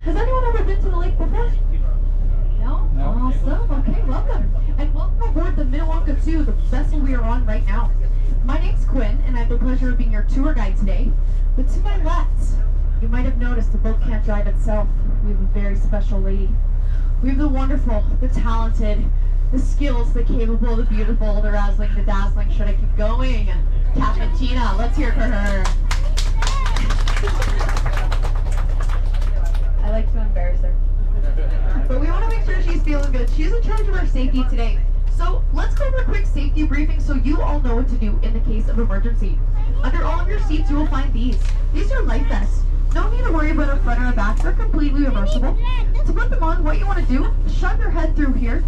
Has anyone ever been to the lake before? No? No. Awesome. Okay, welcome. And welcome aboard the Minnewanka 2, the vessel we are on right now. My name's Quinn, and I have the pleasure of being your tour guide today. But to my left, you might have noticed the boat can't drive itself. We have a very special lady. We have the wonderful, the talented, the skills, the capable, the beautiful, the razzling, the dazzling. Should I keep going? Captain Gina, let's hear it for her. I like to embarrass her. But we want to make sure she's feeling good. She's in charge of our safety today. So let's go over a quick safety briefing so you all know what to do in the case of emergency. Under all of your seats, you will find these. These are life vests. No need to worry about a front or a back. They're completely reversible. To put them on, what you want to do, shove your head through here.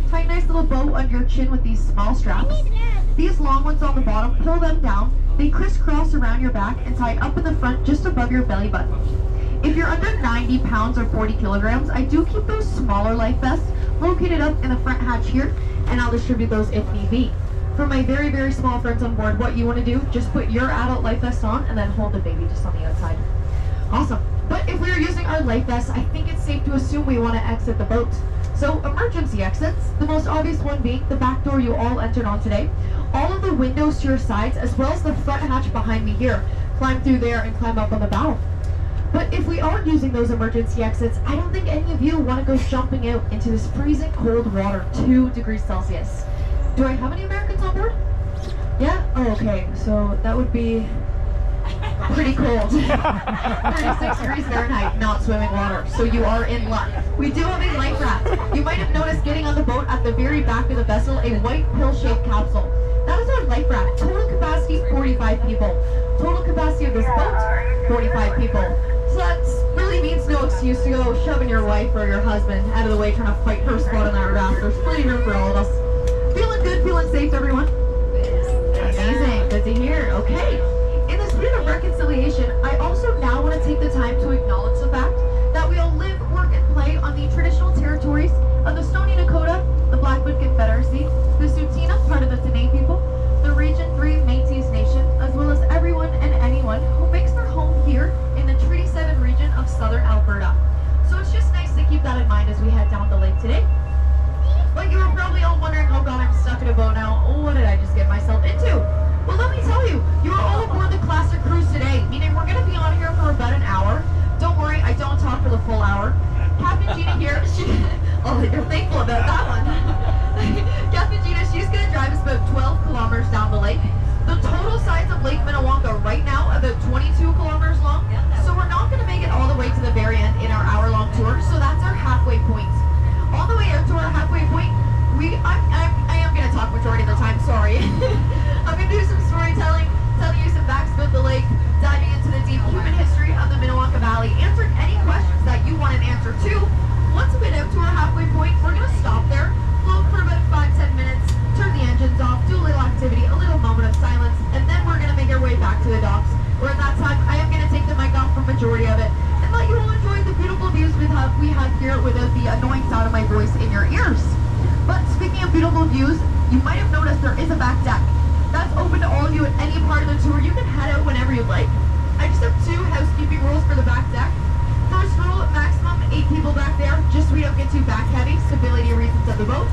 Tie a nice little bow under your chin with these small straps. These long ones on the bottom, pull them down. They crisscross around your back and tie up in the front just above your belly button. If you're under 90 pounds or 40 kilograms, I do keep those smaller life vests located up in the front hatch here, and I'll distribute those if need be. For my very, very small friends on board, what you want to do, just put your adult life vest on and then hold the baby just on the outside. Awesome. But if we are using our life vests, I think it's safe to assume we want to exit the boat. So emergency exits, the most obvious one being the back door you all entered on today. All of the windows to your sides, as well as the front hatch behind me here. Climb through there and climb up on the bow. But if we are using those emergency exits, I don't think any of you want to go jumping out into this freezing cold water, 2 degrees Celsius. Do I have any Americans on board? Yeah? Oh, okay. So that would be pretty cold. 36 degrees Fahrenheit, not swimming water. So you are in luck. We do have a life raft. You might have noticed getting on the boat at the very back of the vessel, a white pill-shaped capsule. That is our life raft. Total capacity, 45 people. Total capacity of this boat, 45 people. So that really means no excuse to go shoving your wife or your husband out of the way trying to fight for a spot on that raft. There's plenty of room for all of us. Feeling good, feeling safe, everyone? Amazing, good to hear. Okay. In the spirit of reconciliation, I also now want to take the time to acknowledge the fact that we all live, work, and play on the traditional territories of the Stoney Nakoda, the Blackfoot Confederacy, the Tsuut'ina, part of the Dene people, the Region 3 Métis Nation, as well as everyone and anyone who makes their home here in the Treaty 7 region of southern Alberta. So it's just nice to keep that in mind as we head down the lake today. But you are probably all wondering, oh god, I'm stuck in a boat now. Oh, what did I just get myself into? Well, let me tell you, you are all aboard the Classic Cruise today, meaning we're going to be on here for about an hour. Don't worry, I don't talk for the full hour. Captain Gina here, oh, you're thankful about that one. Captain Gina, she's going to drive us about 12 kilometers down the lake. The total size of Lake Minnewanka right now, about 22 kilometers long. So we're not going to make it all the way to the very end in our hour-long tour, so that's our halfway point. On the way out to our halfway point, I am going to talk majority of the time, sorry. I'm going to do some storytelling, telling you some facts about the lake, diving into the deep human history of the Minnewanka Valley, answering any questions that you want an answer to. Once we get out to our halfway point, we're going to stop there, float for about 5-10 minutes, turn the engines off, do a little activity, a little moment of silence, and then we're going to make our way back to the docks, where at that time I am going to take the mic off for majority of it, and let you all enjoy the beautiful views we have here without the annoying sound of my voice in your ears. But speaking of beautiful views, you might have noticed there is a back deck. That's open to all of you at any part of the tour. You can head out whenever you'd like. I just have 2 housekeeping rules for the back deck. First rule, maximum 8 people back there, just so we don't get too back heavy, stability reasons of the boat.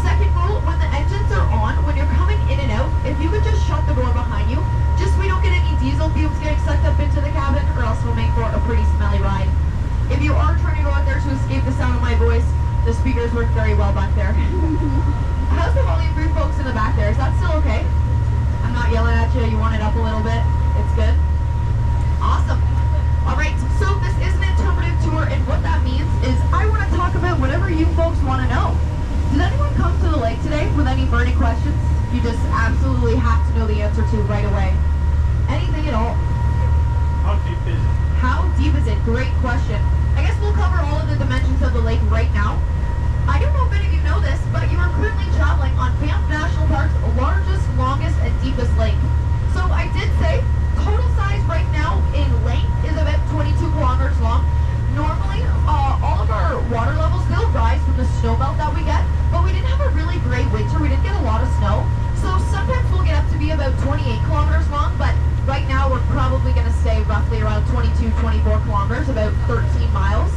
Second rule, when the engines are on, when you're coming in and out, if you could just shut the door behind you, just so we don't get any diesel fumes getting sucked up into the cabin, or else we'll make for a pretty smelly ride. If you are trying to go out there to escape the sound of my voice, the speakers work very well back there. How's the volume for you folks in the back there? Is that still okay? I'm not yelling at you. You want it up a little bit? It's good? Awesome. All right, so this is an interpretive tour, and what that means is I want to talk about whatever you folks want to know. Did anyone come to the lake today with any burning questions you just absolutely have to know the answer to right away? Anything at all? How deep is it? How deep is it? Great question. I guess we'll cover all of the dimensions of the lake right now. I don't know if any of you know this, but you are currently traveling on Banff National Park's largest, longest, and deepest lake. So I did say, total size right now in length is about 22 kilometers long. Normally, all of our water levels will rise from the snow melt that we get, but we didn't have a really great winter. We didn't get a lot of snow. So sometimes we'll get up to be about 28 kilometers long, but right now we're probably going to stay roughly around 22, 24 kilometers, about 13 miles.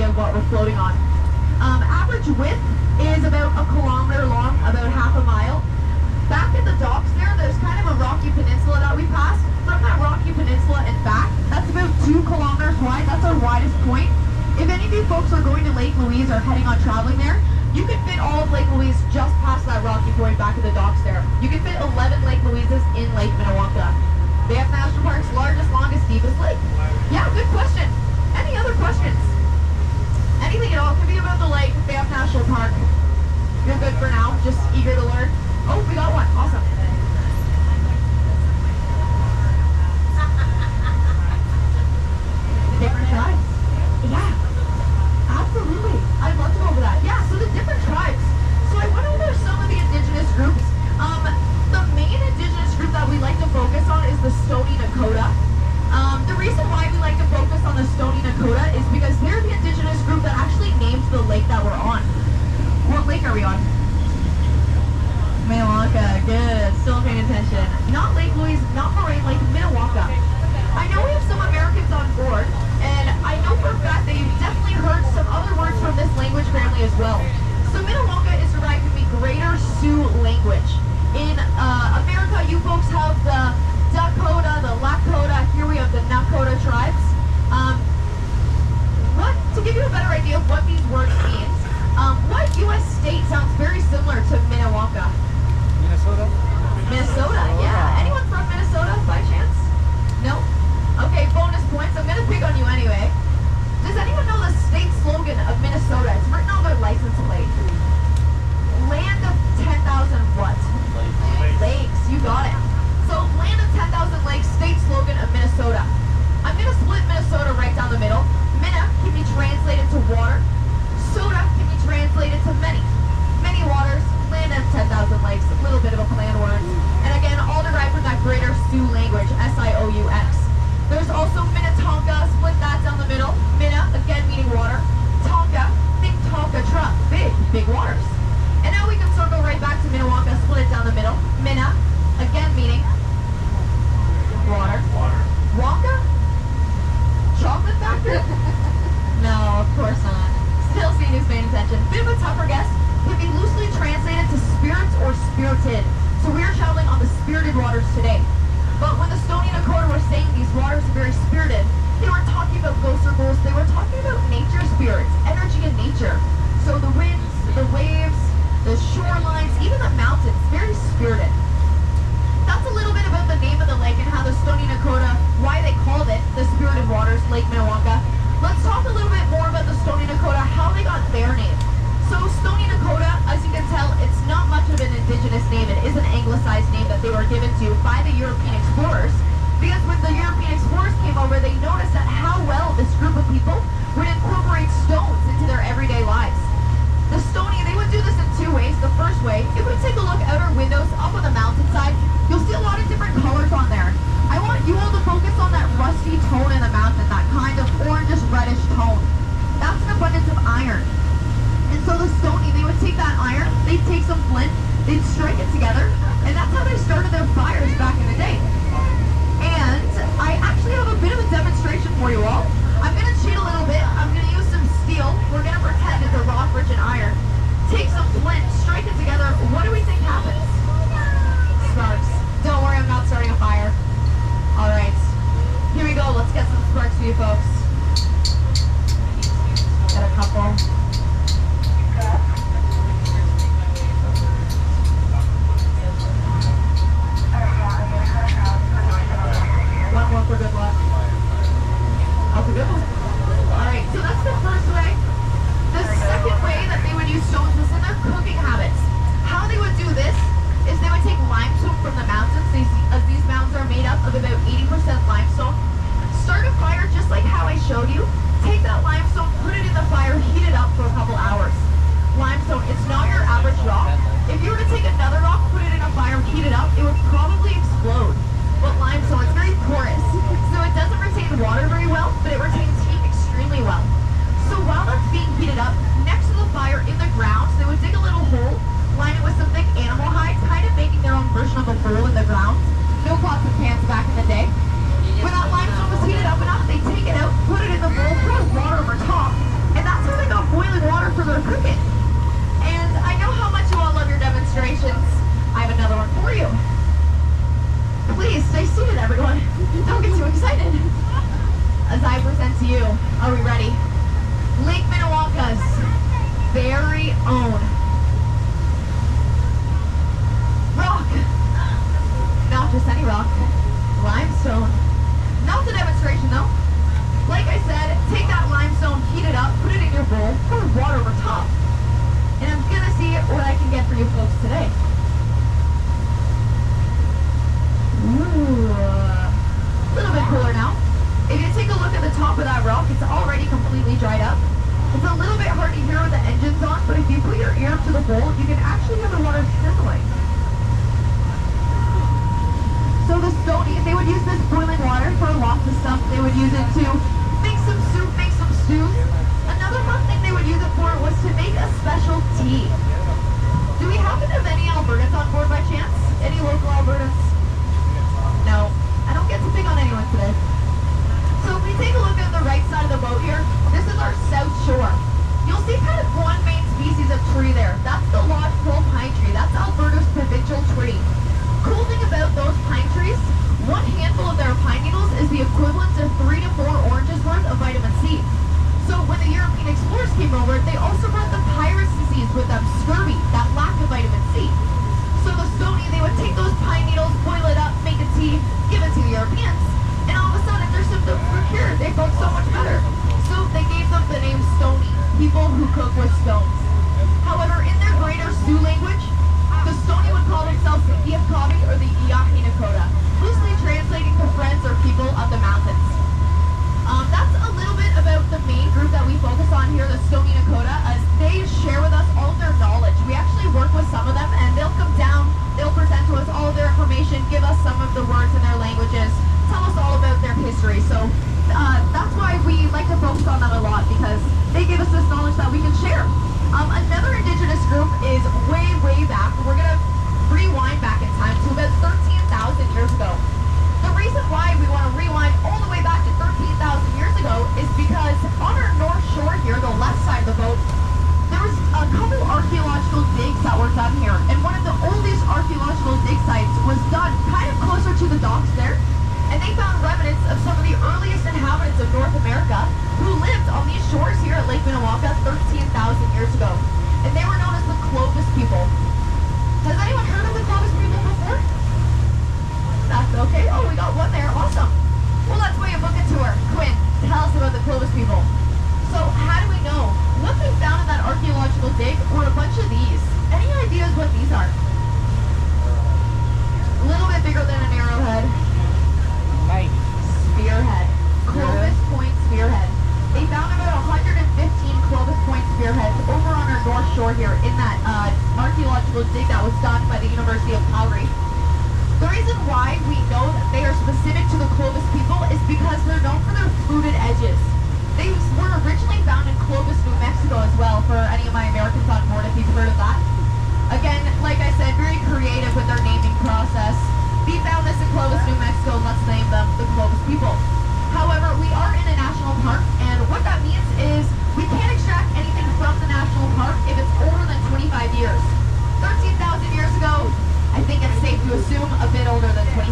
idea of what we're floating on. Average width is about 1 kilometer long, about half a mile. Back at the docks there's kind of a rocky peninsula that we passed. From that rocky peninsula and back, that's about 2 kilometers wide. That's our widest point. If any of you folks are going to Lake Louise or heading on traveling there, you can fit all of Lake Louise just past that rocky point back at the docks there. You can fit 11 Lake Louises in Lake Minnewanka. Banff National Park's largest, longest, deepest lake. Yeah, good question. Any other questions? Anything at all? Could be about the lake, Banff National Park. You're good for now, just eager to learn. Oh, we got one. Awesome. Different tribes. Yeah, absolutely. I'd love to go over that. Yeah, so the different tribes. So I went over some of the indigenous groups. The main indigenous group that we like to focus on is the Stoney Nakoda. The reason why we like to focus on the Stoney Nakoda is because they're the indigenous group that actually names the lake that we're on. What lake are we on? Minnewanka, good. Still paying attention. Not Lake Louise, not Moraine Lake, Minnewanka. I know we have some Americans on board, and I know for a fact that you've definitely heard some other words from this language family as well. So Minnewanka is derived from the Greater Sioux language. In America, you folks have the Dakota, the Lakota. Here we have the Nakota tribes. To give you a better idea of what these words mean, what U.S. state sounds very similar to Minnewanka? Minnesota? Minnesota, yeah. Anyone from Minnesota by chance? No? Okay, bonus points. I'm going to pick on you anyway. Does anyone know the state slogan of Minnesota? It's written on their license plate. Land of 10,000 what? Lakes. You got it. So, land of 10,000 lakes, state slogan of Minnesota. I'm going to split Minnesota right down the middle. Minna can be translated to water. Soda can be translated to many. Many waters, land of 10,000 lakes, a little bit of a play on words. And again, all derived from that Greater Sioux language, S-I-O-U-X. There's also Minnetonka, split that down the middle. Minna, again meaning water. Tonka, think Tonka truck, big waters. And now we can circle right back to Minnewanka, split it down the middle. Minna, again meaning water. Wonka? Chocolate factory? No, of course not. Still seeing who's paying attention. Bit of a tougher guess. Can be loosely translated to spirits or spirited. So we are traveling on the spirited waters today. But when the Stoney Nakoda were saying these waters are very spirited, they weren't talking about ghosts or ghouls. They were talking about nature spirits, energy in nature. So the winds, the waves, the shorelines, even the mountains, very spirited. That's a little bit about the name of the lake and how the Stoney Nakoda, why they called it the Spirited Waters, Lake Minnewanka. Let's talk a little bit more about the Stoney Nakoda, how they got their name. So Stoney Nakoda, as you can tell, it's not much of an indigenous name. It is an anglicized name that they were given to by the European explorers. Because when the European explorers came over, they noticed that how well this group of people would incorporate stones into their everyday lives. The Stoney, they would do this in two ways. The first way, if we take a look out our windows up on the mountainside, you'll see a lot of different colors on there. I want you all to focus on that rusty tone in the mountain, that kind of orangish reddish tone. That's an abundance of iron. And so the Stoney, they would take that iron, they'd take some flint, they'd strike it together, and that's how they started their fires back in the day. And I actually have a bit of a demonstration for you all. I'm going to cheat a little bit. I'm going to use some steel. We're going to pretend it's a rock rich in iron. Take some flint, strike it together. What do we think happens? Sparks. Don't worry, I'm not starting a fire. All right. Here we go. Let's get some sparks for you folks. Got a couple. own rock. Not just any rock. Limestone. Not the demonstration though. Like I said, take that limestone, heat it up, put it in your bowl, pour water over top. And I'm gonna see what I can get for you folks today. Ooh, a little bit cooler now. If you take a look at the top of that rock, it's already completely dried up. It's a little bit hard to hear with the engines on, but if you put your ear up to the bowl, you can actually hear the water sizzling. So the Stonies, they would use this boiling water for lots of stuff. They would use it to make some soup, make some stews. Another fun thing they would use it for was to make a special tea. Do we happen to have any Albertans on board by chance? Any local Albertans? No, I don't get to pick on anyone today. So if we take a look at the right side of the boat here, this is our south shore. You'll see kind of one main species of tree there. That's the lodgepole pine tree. That's Alberta's provincial tree. Cool thing about those pine trees, one handful of their pine needles is the equivalent to 3 to 4 oranges worth of vitamin C. So when the European explorers came over, they also brought the pirates disease with them, scurvy, that lack of vitamin C. So the Stony, they would take those pine needles, boil it up, make a tea, give it to the Europeans, and all of a sudden their symptoms were cured. They felt so much better. So they gave them the name Stony, people who cook with stones. However, in their greater Sioux language, the Stony would call themselves the Iapkabi or the Iyahi Nakota, loosely translating to friends or people of the mountains. That's a little bit about the main group that we focus on here, the Stony Nakota, as they share with us all of their knowledge. We actually work with some of them, and they'll come down, they'll present to us all of their information, give us some of the words in their languages, tell us all about their history. So that's why we like to focus on them a lot, because they give us this knowledge that we can share. Another indigenous group is way, way back. We're going to rewind back in time to about 13,000 years ago. The reason why we want to rewind all the way back to 13,000 years ago is because on our north shore here, the left side of the boat, there was a couple archaeological digs that were done here. And one of the oldest archaeological dig sites was done kind of closer to the docks there. And they found remnants of some of the earliest inhabitants of North America who lived on these shores here at Lake Minnewanka 13,000 years ago. And they were known as the Clovis people. Has anyone heard of the Clovis people before? That's okay. Oh, we got one there. Awesome. Well, let's wait a book a tour. Quinn, tell us about the Clovis people. So, how do we know? What they found in that archaeological dig were a bunch of these. Any ideas what these are? A little bit bigger than an arrowhead. Nice. Spearhead. Clovis Point spearhead. They found about 115 Clovis Point spearheads over on our north shore here in that archaeological dig that was done by the University of Calgary. The reason why we know that they are specific to the Clovis people is because they're known for their fluted edges. They were originally found in Clovis, New Mexico as well, for any of my Americans on board if you've heard of that. Again, like I said, very creative with their naming process. We found this in Clovis, New Mexico, and let's name them the Clovis people. However, we are in a national park, and what that means is we can't extract anything from the national park if it's older than 25 years. 13,000 years ago, I think it's safe to assume a bit older than 25.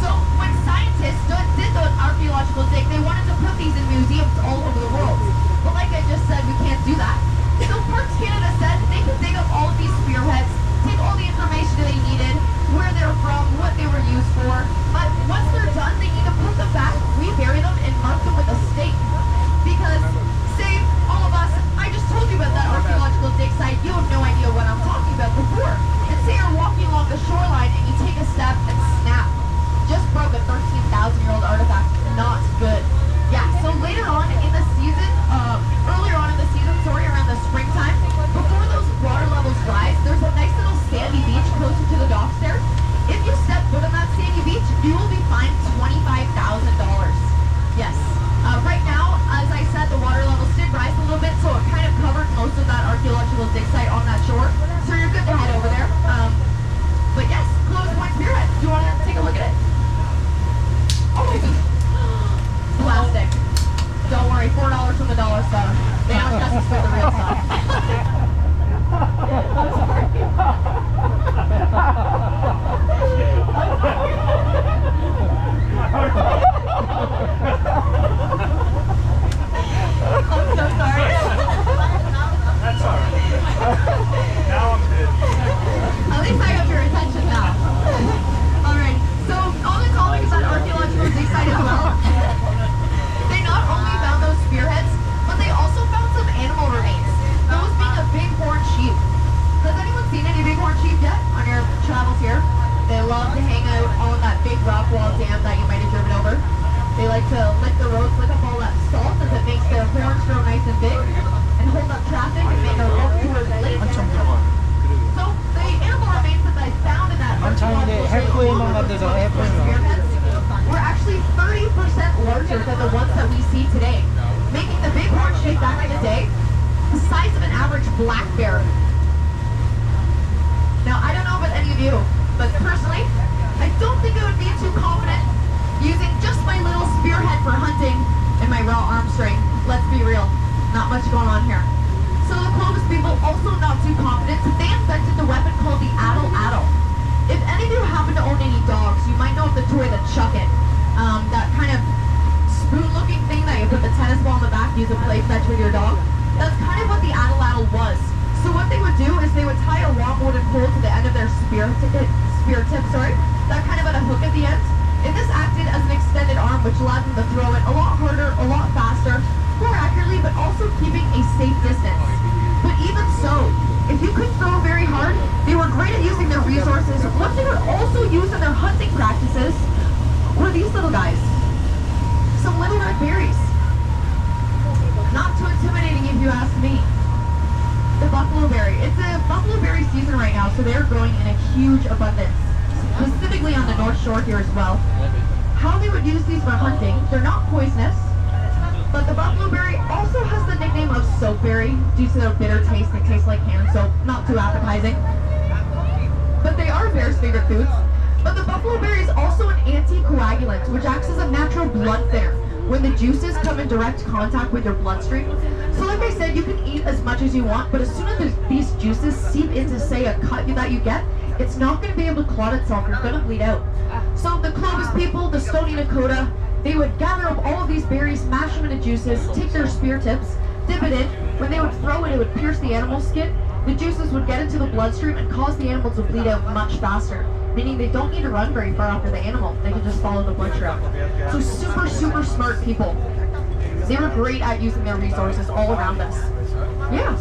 So when scientists did the archaeological dig, they wanted to put these in museums all over the world. But like I just said, we can't do 근데 저 애플은 spearheads were actually 30% larger than the ones that we see today, making the bighorn sheep back in the day the size of an average black bear. Now, I don't know about any of you, but personally, I don't think I would be too confident using just my little spearhead for hunting and my raw arm string. Let's be real, not much going on here. So the Clovis people also not too confident, so they invented the weapon called the addle-addle. If any of you happen to own any dogs, you might know of the toy, the Chuck It. That kind of spoon-looking thing that you put the tennis ball in the back, use a play fetch with your dog. That's kind of what the addle-addle was. So what they would do is they would tie a long wooden pole to the end of their spear tip, that kind of had a hook at the end. And this acted as an extended arm, which allowed them to throw it a lot harder, a lot faster, more accurately, but also keeping a safe distance. But even so, if you couldn't throw very hard, they were great at using their resources. What they would also use in their hunting practices were these little guys. Some little red berries. Not too intimidating if you ask me. The buffalo berry. It's a buffalo berry season right now, so they're growing in a huge abundance. Specifically on the North Shore here as well. How they would use these for hunting, they're not poisonous, but the buffalo berry also has the nickname of soapberry due to their bitter taste. They taste like hand soap, not too appetizing. But they are bears' favorite foods. But the buffalo berry is also an anticoagulant, which acts as a natural blood thinner when the juices come in direct contact with your bloodstream. So like I said, you can eat as much as you want, but as soon as these juices seep into, say, a cut that you get, it's not going to be able to clot itself. You're going to bleed out. So the Clovis people, the Stony Dakota, they would gather up all of these berries, mash them into juices, take their spear tips, dip it in. When they would throw it, it would pierce the animal's skin. The juices would get into the bloodstream and cause the animal to bleed out much faster, meaning they don't need to run very far after the animal. They can just follow the blood trail. So super, super smart people. They were great at using their resources all around us. Yeah.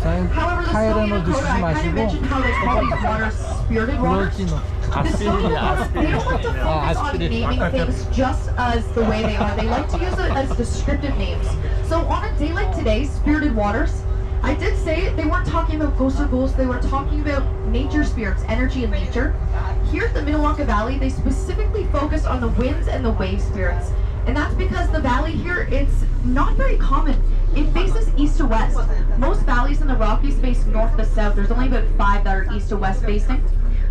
However, the Stony Dakota, I kind of mentioned how they call these waters spirited waters. The Stony Dakota, they don't like to focus on naming things just as the way they are. They like to use it as descriptive names. So on a day like today, spirited waters, I did say they weren't talking about ghosts or ghouls, they were talking about nature spirits, energy and nature. Here at the Minnewanka Valley, they specifically focus on the winds and the wave spirits. And that's because the valley here, it's not very common. It faces east to west. Most valleys in the Rockies face north to south. There's only about 5 that are east to west facing.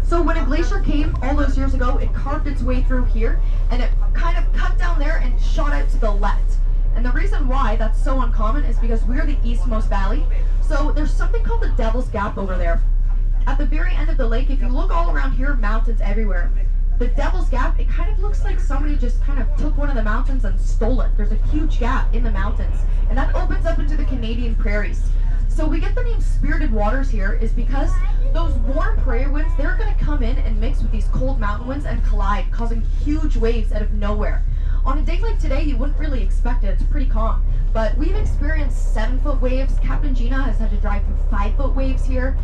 So when a glacier came all those years ago, it carved its way through here, and it kind of cut down there and shot out to the left. And the reason why that's so uncommon is because we're the eastmost valley. So there's something called the Devil's Gap over there. At the very end of the lake, if you look all around here, mountains everywhere. The Devil's Gap, it kind of looks like somebody just kind of took one of the mountains and stole it. There's a huge gap in the mountains, and that opens up into the Canadian prairies. So we get the name Spirited Waters here is because those warm prairie winds, they're going to come in and mix with these cold mountain winds and collide, causing huge waves out of nowhere. On a day like today, you wouldn't really expect it. It's pretty calm. But we've experienced 7-foot waves. Captain Gina has had to drive through 5-foot waves here.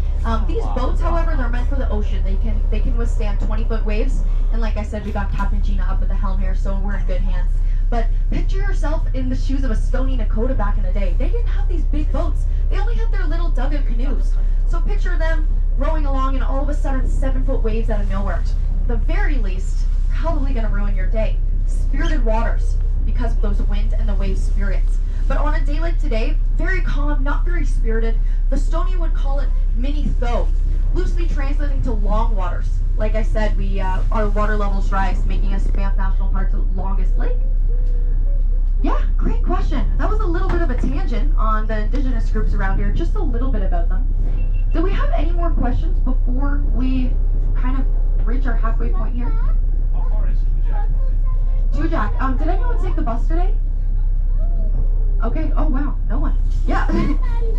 These boats, however, they're meant for the ocean. They can withstand 20-foot waves. And like I said, we got Captain Gina up at the helm here, so we're in good hands. But picture yourself in the shoes of a Stony Dakota back in the day. They didn't have these big boats. They only had their little dugout canoes. So picture them rowing along and all of a sudden 7-foot waves out of nowhere. At the very least, probably going to ruin your day. Spirited waters because of those wind and the wave spirits. But on a day like today, very calm, not very spirited, the Stony would call it mini thaw, loosely translating to long waters. Like I said, our water levels rise, making us Banff National Park's longest lake. Yeah, great question. That was a little bit of a tangent on the indigenous groups around here, just a little bit about them. Do we have any more questions before we kind of reach our halfway point here? How far is Tujak. Did anyone take the bus today? Okay. Oh wow, no one. Yeah.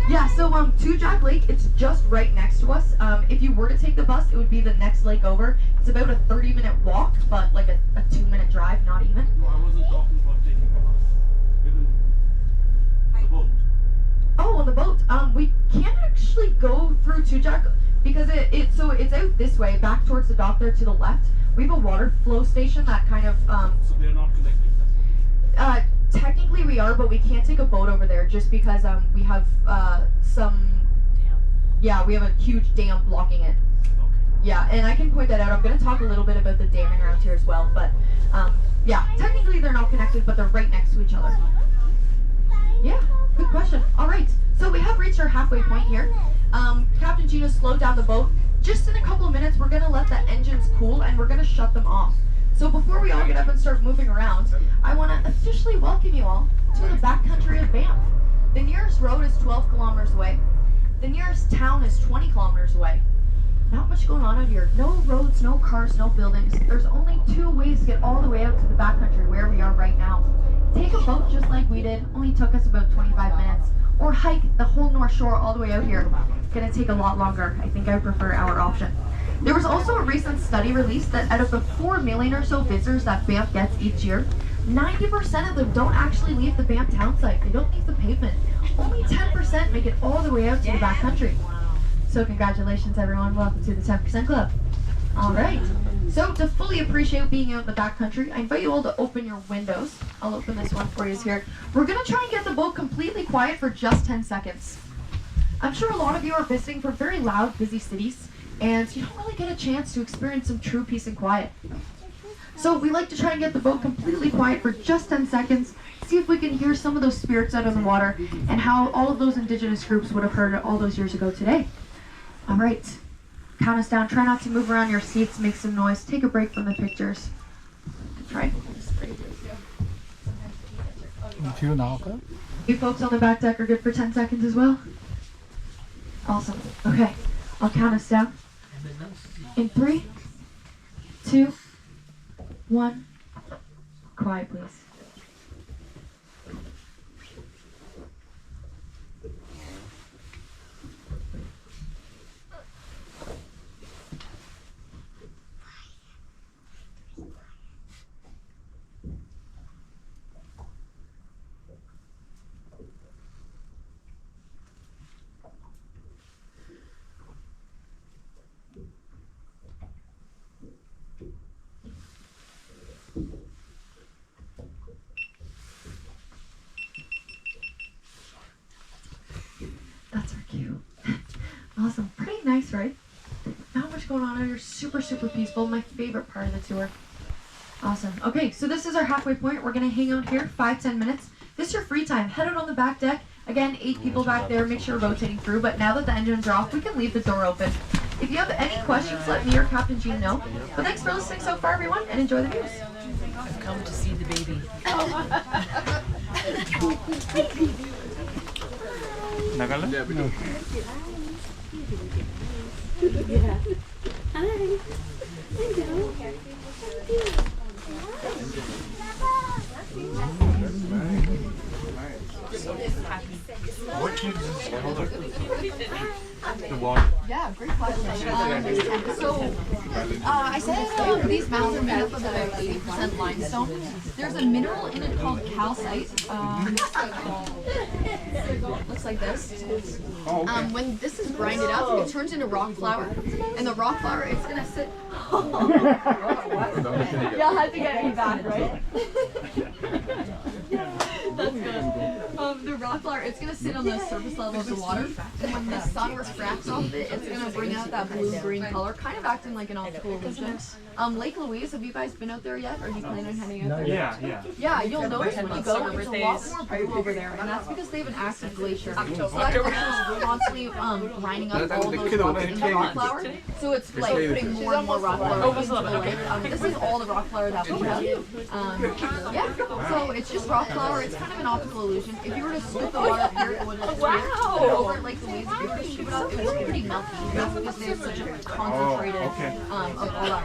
Yeah. So Tujak Lake, it's just right next to us. If you were to take the bus, it would be the next lake over. It's about a 30-minute walk, but like a 2-minute drive, not even. No, I wasn't talking about taking the bus. Even the boat. Oh, on the boat. We can't actually go through Tujak because it's out this way, back towards the dock there to the left. We have a water flow station that kind of So they're not connected. technically we are, but we can't take a boat over there just because we have we have a huge dam blocking it. Okay. Yeah, and I can point that out. I'm going to talk a little bit about the damming around here as well, but yeah, technically they're not connected, but they're right next to each other. Yeah, good question. All right, so we have reached our halfway point here. Captain Gina slowed down the boat. Just in a couple of minutes, we're going to let the engines cool and we're going to shut them off. So before we all get up and start moving around, I want to officially welcome you all to the backcountry of Banff. The nearest road is 12 kilometers away. The nearest town is 20 kilometers away. Not much going on out here. No roads, no cars, no buildings. There's only 2 ways to get all the way out to the backcountry where we are right now. Take a boat just like we did. Only took us about 25 minutes. Or hike the whole North Shore all the way out here. It's gonna take a lot longer. I think I prefer our option. There was also a recent study released that out of the 4 million or so visitors that Banff gets each year, 90% of them don't actually leave the Banff town site. They don't leave the pavement. Only 10% make it all the way out to the backcountry. So congratulations everyone, welcome to the 10% Club. Alright, so to fully appreciate being out in the backcountry, I invite you all to open your windows. I'll open this one for you here. We're going to try and get the boat completely quiet for just 10 seconds. I'm sure a lot of you are visiting from very loud, busy cities, and you don't really get a chance to experience some true peace and quiet. So we like to try and get the boat completely quiet for just 10 seconds, see if we can hear some of those spirits out of the water, and how all of those indigenous groups would have heard it all those years ago today. All right, count us down. Try not to move around your seats, make some noise. Take a break from the pictures. Try. You folks on the back deck are good for 10 seconds as well? Awesome. Okay, I'll count us down. In 3, 2, 1. Quiet, please. That's our cue. Awesome. Pretty nice, right? Not much going on out here. Super, super peaceful. My favorite part of the tour. Awesome. Okay, so this is our halfway point. We're going to hang out here 5-10 minutes. This is your free time. Head out on the back deck. Again, 8 people back there. Make sure you're rotating through. But now that the engines are off, we can leave the door open. If you have any questions, let me or Captain Jean know. But thanks for listening so far, everyone, and enjoy the views. I've come to see the baby. 나갈래? What kids is color? The one. Yeah, great question. So, I said these mounds are made up of about 80% limestone. There's a mineral in it called calcite. Looks like this. Oh, okay. When this is grinded up, it turns into rock flour. And the rock flour, it's gonna sit. Y'all had to get me back, right? That's good. The rock flour, it's gonna sit on the surface level of the water, and when the sun refracts off it, it's gonna bring out that blue-green color, kind of acting like an optical illusion. Lake Louise, have you guys been out there yet? Or are you planning on heading out there? Yeah. Yeah, you'll notice when you go, there's a lot more blue over there, and that's because they have an active glacier. So that glacier is constantly grinding up all those rocks into rock flour, so it's like putting more and more rock flour into the lake. This is all the rock flour that we have. Yeah, so it's just rock flour. It's kind of an optical illusion. If you were to scoop the water up here, it would look clear. But over at Lake Louise, if you were to scoop it up, it was pretty melty. That's because they have such a concentrated of all that rock.